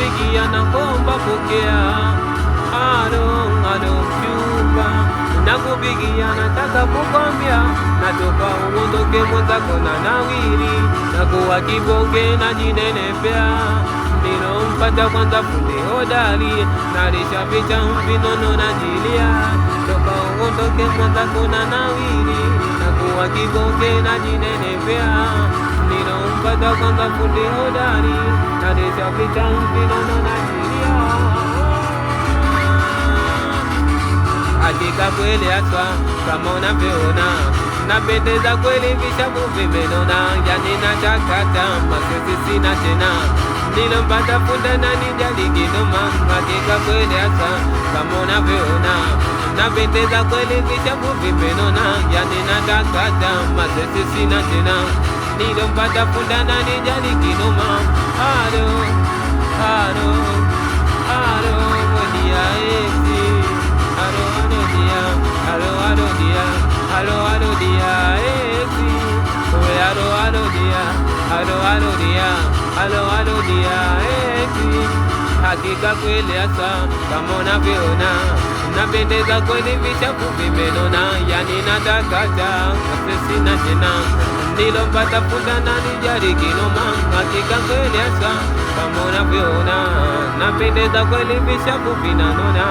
nakupigia na kuomba pokea. Alo, alo mchumba, nakupigia nataka kukwambia, natoka uondoke mwenzako na nawiri, nakuwa kibonge na jinenepea. Nilompata kwanza fundi hodari, nalisha picha vinono na jilia, toka uondoke mwenzako na nawiri, nakuwa kibonge na jinenepea. Nilompata kwanza fundi hodari, nalisha picha vinono na jilia. Hakika kweli haswa kama unavyoona, napendeza kweli vishavu vimenona, yani nachakata masesi sina tena. Nilompata funda na nijali kinoma, hakika kweli haswa kama unavyoona, napendeza kweli vishavu vimenona, yani nachakata masesi sina tena. Nilompata funda na nijali kinoma. Alo, alo, alo, modia eti. Alo, alo dia, alo, alo dia, alo, alo dia eti. Oe alo, alo dia, alo, alo dia, alo, alo dia eti. Hakika kweli hasa kama unavyoona, napendeza kweli vichafu vimenona, yani natakata masesi na tena. Nilompata funda na nijali kinoma, hakika kweli hasa kama unavyoona, napendeza kweli vishafu vinanona.